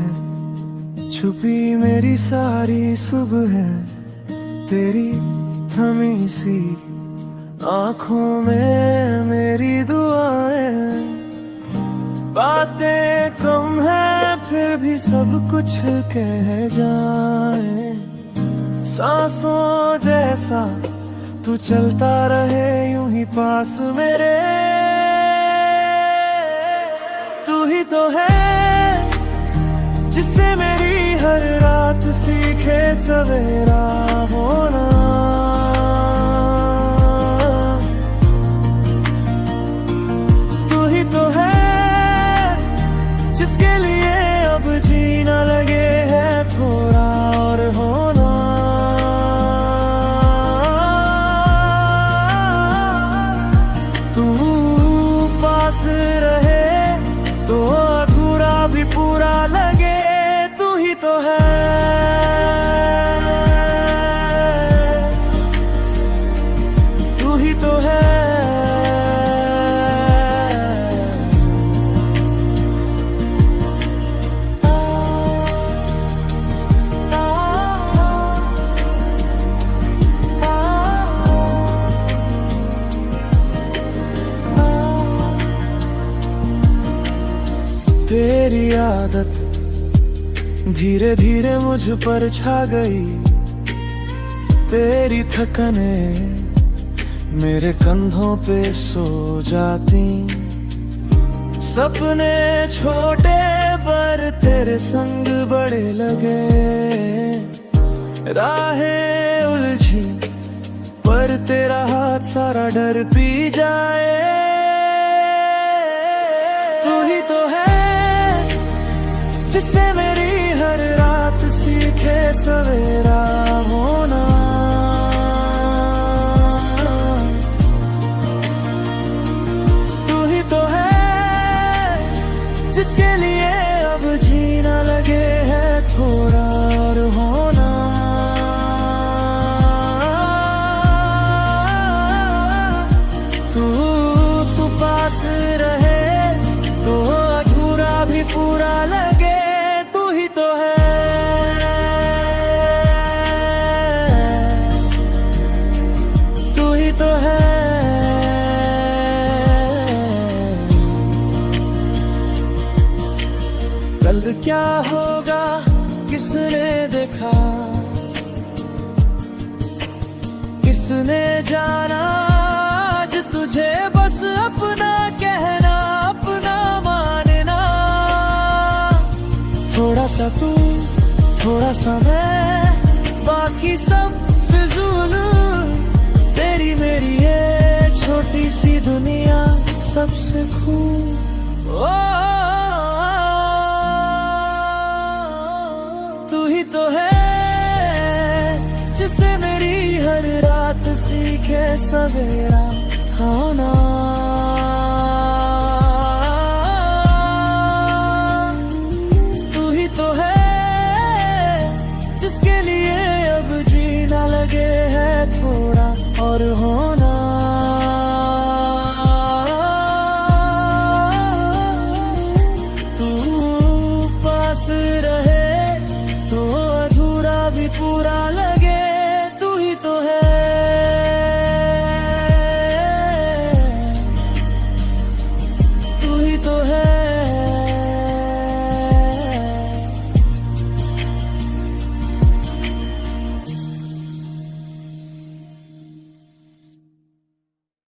है छुपी मेरी सारी सुबह है, तेरी थमी सी आंखों में मेरी दुआएं। बातें कम है फिर भी सब कुछ कह जाए, सांसों जैसा तू चलता रहे यूं ही पास मेरे। तू ही तो है जिससे मेरी हर रात सीखे सवेरा होना। तू ही तो है जिसके लिए अब जीना लगे है थोड़ा और होना। तू पास रहे तो अधूरा भी पूरा लगे। तू ही तो है, तू ही तो है। तेरी आदत धीरे धीरे मुझ पर छा गई, तेरी थकने मेरे कंधों पे सो जाती। सपने छोटे पर तेरे संग बड़े लगे, राहें उलझी पर तेरा हाथ सारा डर पी जाए। तू ही तो है जिससे मेरी हर रात सीखे सवेरा होना। तू ही तो है जिसके लिए अब जीना लगे है थोड़ा और होना। तू पास रहे तो अधूरा भी पूरा लगे। तो है कल क्या होगा किसने देखा, किसने जाना। आज तुझे बस अपना कहना अपना मानना। थोड़ा सा तू थोड़ा सा मैं बाकी सब फिजूल। तेरी मेरी ये छोटी सी दुनिया सबसे खूब। तू ही तो है जिससे मेरी हर रात सीखे सवेरा होना। तू ही तो है जिसके लिए अब जीना लगे है थोड़ा और होना। तू पास रहे तो अधूरा भी पूरा लगे। तू ही तो है, तू ही तो है।